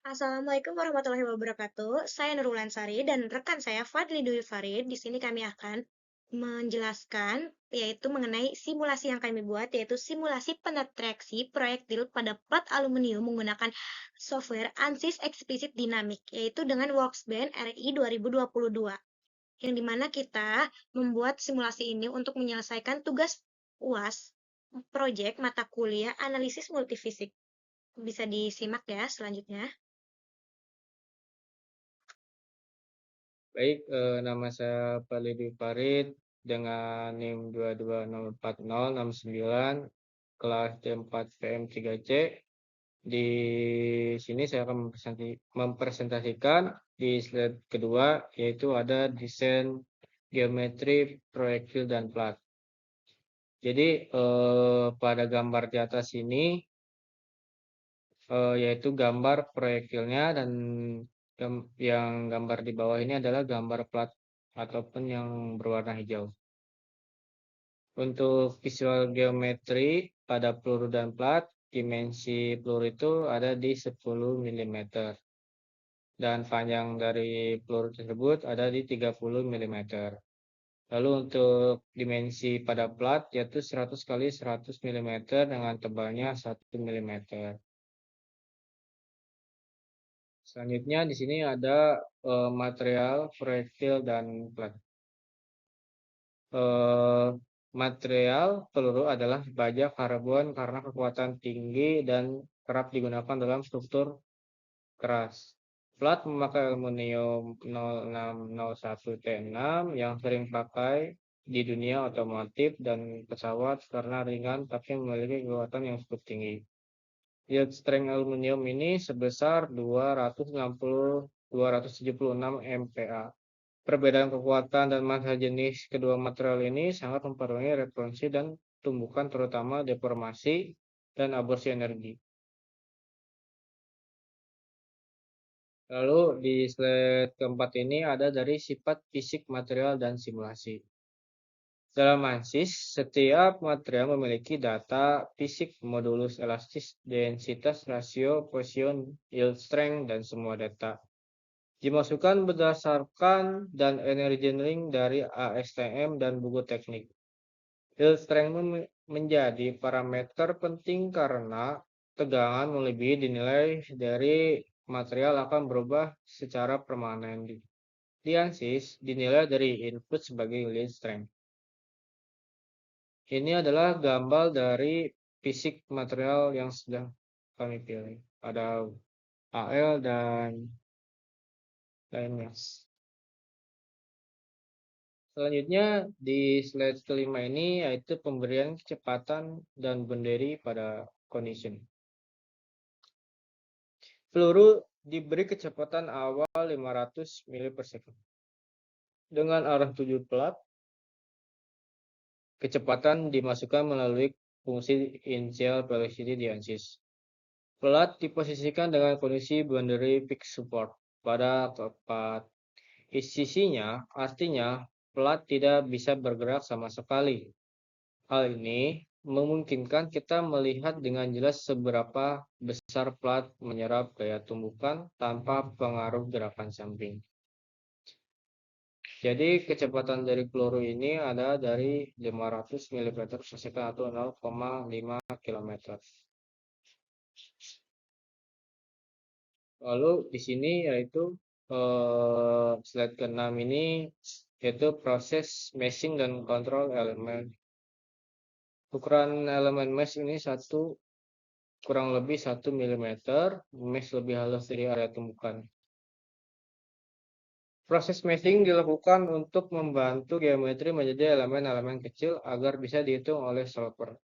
Assalamualaikum warahmatullahi wabarakatuh. Saya Nurul Ansari dan rekan saya Fadli Dwi Farid. Di sini kami akan menjelaskan yaitu mengenai simulasi yang kami buat, yaitu simulasi penetraksi proyektil pada plat aluminium menggunakan software ANSYS Explicit Dynamic, yaitu dengan Workspace RI 2022. Yang dimana kita membuat simulasi ini untuk menyelesaikan tugas UAS proyek mata kuliah analisis multifisik. Bisa disimak ya selanjutnya. Baik, nama saya Fadli Farid dengan NIM 2204069 kelas D4 PM3C. Di sini saya akan mempresentasikan di slide kedua, yaitu ada desain geometri proyektil dan plat. Jadi pada gambar di atas ini yaitu gambar proyektilnya, dan yang gambar di bawah ini adalah gambar plat ataupun yang berwarna hijau. Untuk visual geometri pada peluru dan plat, dimensi peluru itu ada di 10 mm dan panjang dari peluru tersebut ada di 30 mm. Lalu untuk dimensi pada plat yaitu 100 kali 100 mm dengan tebalnya 1 mm. Selanjutnya di sini ada material proyektil dan plat. Material peluru adalah baja karbon karena kekuatan tinggi dan kerap digunakan dalam struktur keras. Plat memakai aluminium 0601T6 yang sering pakai di dunia otomotif dan pesawat karena ringan tapi memiliki kekuatan yang cukup tinggi. Yield strength aluminium ini sebesar 276 MPa. Perbedaan kekuatan dan massa jenis kedua material ini sangat mempengaruhi responsi dan tumbukan, terutama deformasi dan aborsi energi. Lalu di slide keempat ini ada dari sifat fisik material dan simulasi. Dalam ANSYS, setiap material memiliki data fisik, modulus elastis, densitas, rasio, position, yield strength, dan semua data dimasukkan berdasarkan dan engineering dari ASTM dan buku teknik. Yield strength menjadi parameter penting karena tegangan melebihi dinilai dari material akan berubah secara permanen. Di ANSYS dinilai dari input sebagai yield strength. Ini adalah gambar dari fisik material yang sedang kami pilih. Ada AL dan lainnya. Selanjutnya di slide kelima ini yaitu pemberian kecepatan dan benderi pada condition. Peluru diberi kecepatan awal 500 mili per second. Dengan arah tuju plat, kecepatan dimasukkan melalui fungsi initial velocity di ANSYS. Plat diposisikan dengan kondisi boundary fixed support pada keempat sisinya, artinya plat tidak bisa bergerak sama sekali. Hal ini memungkinkan kita melihat dengan jelas seberapa besar plat menyerap gaya tumbukan tanpa pengaruh gerakan samping. Jadi kecepatan dari peluru ini ada dari 500 mili per second atau 0,5 km. Lalu di sini yaitu slide ke-6 ini yaitu proses meshing dan kontrol elemen. Ukuran elemen mesh ini kurang lebih 1 mm, mesh lebih halus dari area tumbukan. Proses meshing dilakukan untuk membantu geometri menjadi elemen-elemen kecil agar bisa dihitung oleh solver.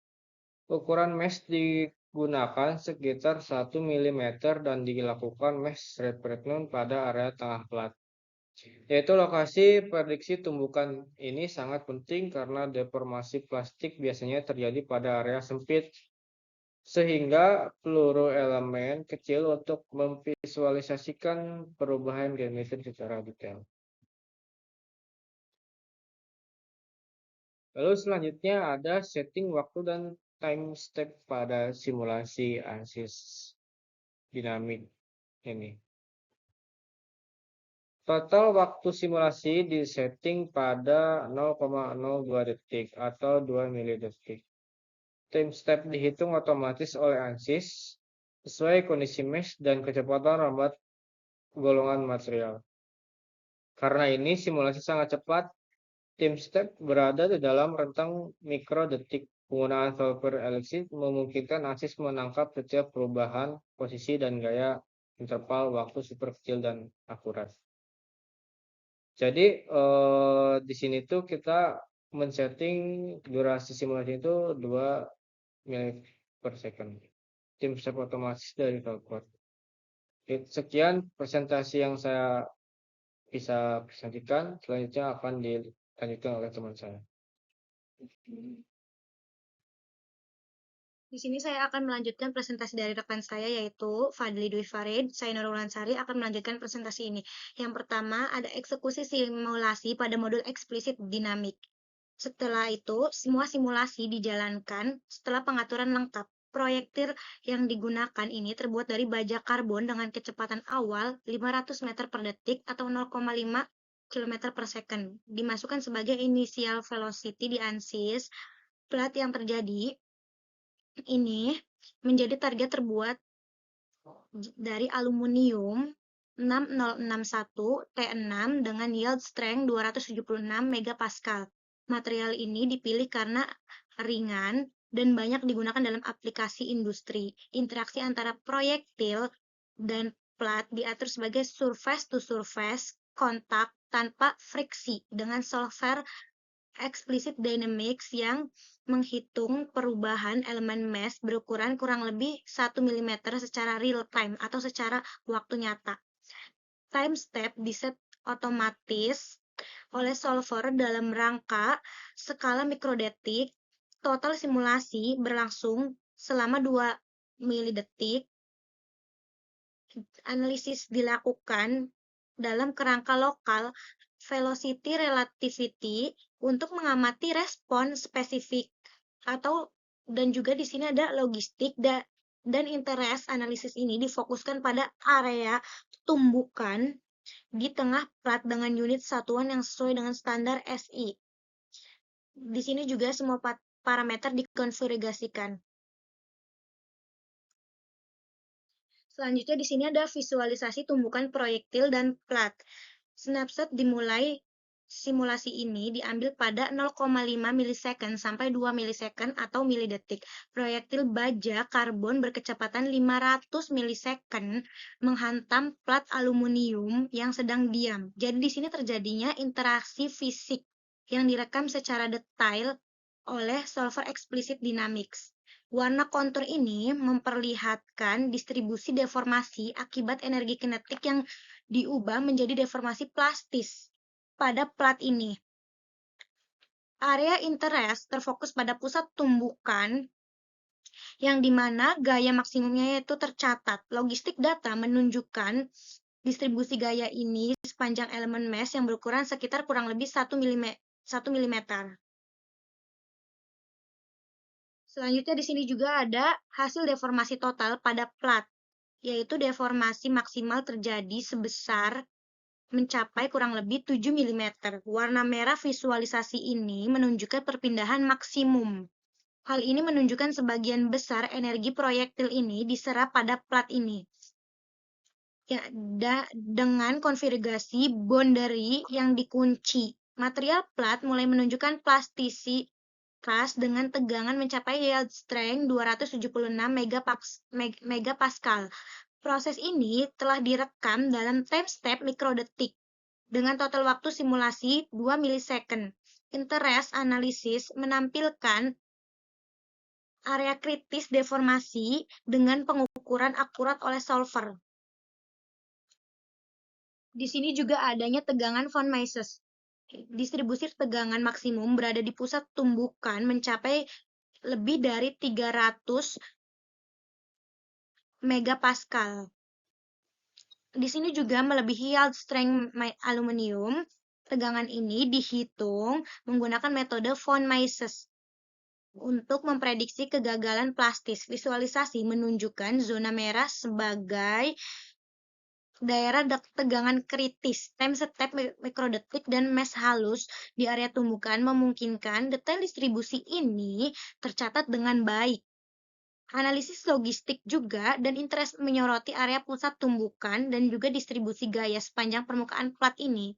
Ukuran mesh digunakan sekitar 1 mm dan dilakukan mesh retreatment pada area tengah plat. Yaitu lokasi prediksi tumbukan ini sangat penting karena deformasi plastik biasanya terjadi pada area sempit, sehingga peluru elemen kecil untuk memvisualisasikan perubahan geometri secara detail. Lalu selanjutnya ada setting waktu dan time step pada simulasi ANSYS dinamik. ini. Total waktu simulasi disetting pada 0,02 detik atau 2 milidetik. Time step dihitung otomatis oleh ANSYS sesuai kondisi mesh dan kecepatan rambat golongan material. Karena ini simulasi sangat cepat, time step berada di dalam rentang mikrodetik. Penggunaan solver LXC memungkinkan ANSYS menangkap setiap perubahan posisi dan gaya interval waktu super kecil dan akurat. Jadi di sini tuh kita men-setting durasi simulasi itu 2 mili per second. Tim step otomatis dari Telkom. Sekian presentasi yang saya bisa presentasikan. Selanjutnya akan dilanjutkan oleh teman saya. Di sini saya akan melanjutkan presentasi dari rekan saya yaitu Fadli Dwi Farid. Saya Nurul Ansari akan melanjutkan presentasi ini. Yang pertama ada eksekusi simulasi pada modul eksplisit dinamik. Setelah itu, semua simulasi dijalankan setelah pengaturan lengkap. Proyektil yang digunakan ini terbuat dari baja karbon dengan kecepatan awal 500 meter per detik atau 0,5 km per second. Dimasukkan sebagai initial velocity di ANSYS. Plat yang terjadi ini menjadi target terbuat dari aluminium 6061 T6 dengan yield strength 276 MPa. Material ini dipilih karena ringan dan banyak digunakan dalam aplikasi industri. Interaksi antara proyektil dan plat diatur sebagai surface-to-surface kontak tanpa friksi dengan solver explicit dynamics yang menghitung perubahan elemen mesh berukuran kurang lebih 1 mm secara real time atau secara waktu nyata. Time step diset otomatis oleh solver dalam rangka skala mikrodetik. Total simulasi berlangsung selama 2 milidetik. Analisis dilakukan dalam kerangka lokal velocity relativity untuk mengamati respon spesifik dan juga di sini ada logistik dan interest analisis ini difokuskan pada area tumbukan di tengah plat dengan unit satuan yang sesuai dengan standar SI. Di sini juga semua parameter dikonfigurasikan. Selanjutnya di sini ada visualisasi tumbukan proyektil dan plat. Snapshot dimulai simulasi ini diambil pada 0,5 milisecond sampai 2 milisecond atau milidetik. Proyektil baja karbon berkecepatan 500 milisecond menghantam plat aluminium yang sedang diam. Jadi di sini terjadinya interaksi fisik yang direkam secara detail oleh solver explicit dynamics. Warna kontur ini memperlihatkan distribusi deformasi akibat energi kinetik yang diubah menjadi deformasi plastis pada plat ini. Area interest terfokus pada pusat tumbukan yang dimana gaya maksimumnya yaitu tercatat. Logistik data menunjukkan distribusi gaya ini sepanjang elemen mesh yang berukuran sekitar kurang lebih 1 mm. Selanjutnya di sini juga ada hasil deformasi total pada plat, yaitu deformasi maksimal terjadi sebesar mencapai kurang lebih 7 mm. Warna merah visualisasi ini menunjukkan perpindahan maksimum. Hal ini menunjukkan sebagian besar energi proyektil ini diserap pada plat ini. Ya, dengan konfigurasi boundary yang dikunci. Material plat mulai menunjukkan plastisitas dengan tegangan mencapai yield strength 276 MPa. Proses ini telah direkam dalam time step mikrodetik dengan total waktu simulasi 2 milisecond. Interest analysis menampilkan area kritis deformasi dengan pengukuran akurat oleh solver. Di sini juga adanya tegangan von Mises. Distribusi tegangan maksimum berada di pusat tumbukan mencapai lebih dari 300 megapascal. Di sini juga melebihi yield strength aluminium. Tegangan ini dihitung menggunakan metode von Mises untuk memprediksi kegagalan plastis. Visualisasi menunjukkan zona merah sebagai daerah tegangan kritis, time step mikrodetik, dan mesh halus di area tumbukan memungkinkan detail distribusi ini tercatat dengan baik. Analisis logistik juga dan interest menyoroti area pusat tumbukan dan juga distribusi gaya sepanjang permukaan plat ini.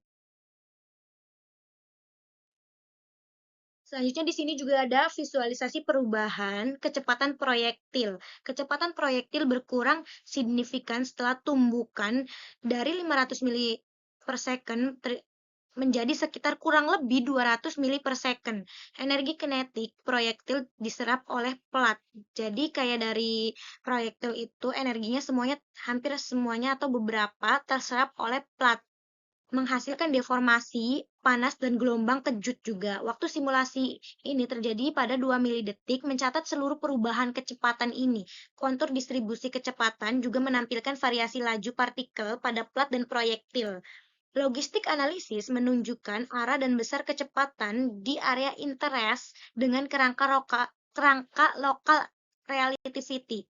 Selanjutnya di sini juga ada visualisasi perubahan kecepatan proyektil. Kecepatan proyektil berkurang signifikan setelah tumbukan dari 500 mili per second menjadi sekitar kurang lebih 200 mili per second. Energi kinetik proyektil diserap oleh plat. Jadi kayak dari proyektil itu energinya hampir semuanya atau beberapa terserap oleh plat, menghasilkan deformasi, panas, dan gelombang kejut juga. Waktu simulasi ini terjadi pada 2 mili detik, mencatat seluruh perubahan kecepatan ini. Kontur distribusi kecepatan juga menampilkan variasi laju partikel pada plat dan proyektil. Logistik analisis menunjukkan arah dan besar kecepatan di area interest dengan kerangka lokal relativity.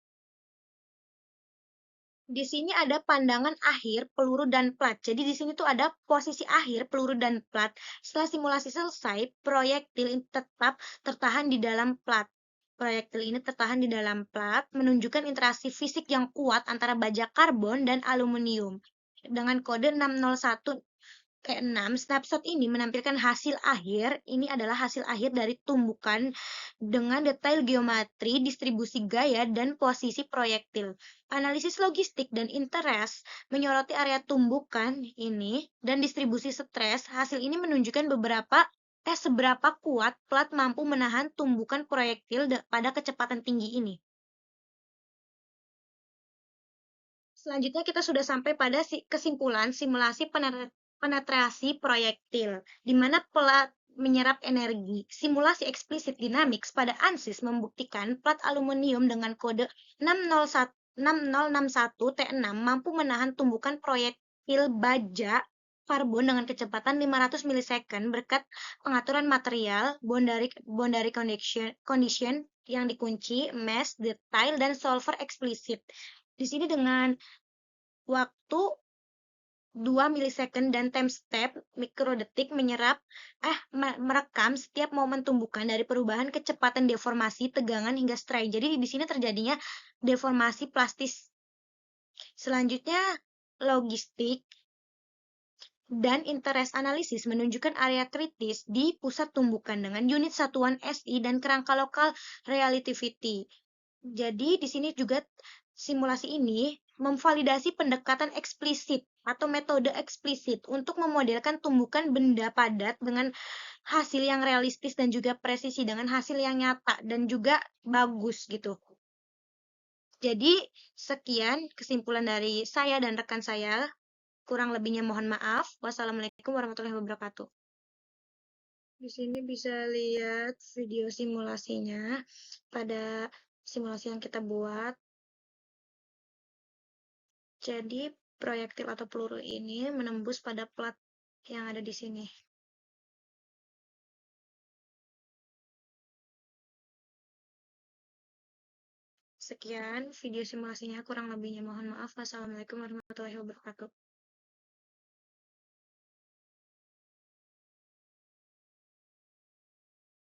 Di sini ada pandangan akhir peluru dan plat. Jadi di sini tuh ada posisi akhir peluru dan plat. Setelah simulasi selesai, proyektil ini tetap tertahan di dalam plat. Proyektil ini tertahan di dalam plat, menunjukkan interaksi fisik yang kuat antara baja karbon dan aluminium. Dengan kode 601 ke-6, snapshot ini menampilkan hasil akhir. Ini adalah hasil akhir dari tumbukan dengan detail geometri, distribusi gaya, dan posisi proyektil. Analisis logistik dan interest menyoroti area tumbukan ini dan distribusi stres. Hasil ini menunjukkan seberapa kuat plat mampu menahan tumbukan proyektil pada kecepatan tinggi ini. Selanjutnya kita sudah sampai pada kesimpulan simulasi penetrasi proyektil, di mana plat menyerap energi. Simulasi eksplisit dynamics pada ANSYS membuktikan plat aluminium dengan kode 6061T6 mampu menahan tumbukan proyektil baja karbon dengan kecepatan 500 milisecond berkat pengaturan material, boundary condition yang dikunci, mesh, detail, dan solver eksplisit. Di sini dengan waktu 2 milisecond dan time step mikrodetik merekam setiap momen tumbukan dari perubahan kecepatan deformasi, tegangan hingga stray. Jadi di sini terjadinya deformasi plastis. Selanjutnya logistik dan interest analisis menunjukkan area kritis di pusat tumbukan dengan unit satuan SI dan kerangka lokal relativity. Jadi di sini juga simulasi ini memvalidasi pendekatan eksplisit atau metode eksplisit untuk memodelkan tumbukan benda padat dengan hasil yang realistis dan juga presisi, dengan hasil yang nyata dan juga bagus gitu. Jadi sekian kesimpulan dari saya dan rekan saya. Kurang lebihnya mohon maaf. Wassalamualaikum warahmatullahi wabarakatuh. Di sini bisa lihat video simulasinya pada simulasi yang kita buat. Jadi proyektil atau peluru ini menembus pada plat yang ada di sini. Sekian video simulasinya, kurang lebihnya mohon maaf. Wassalamualaikum warahmatullahi wabarakatuh.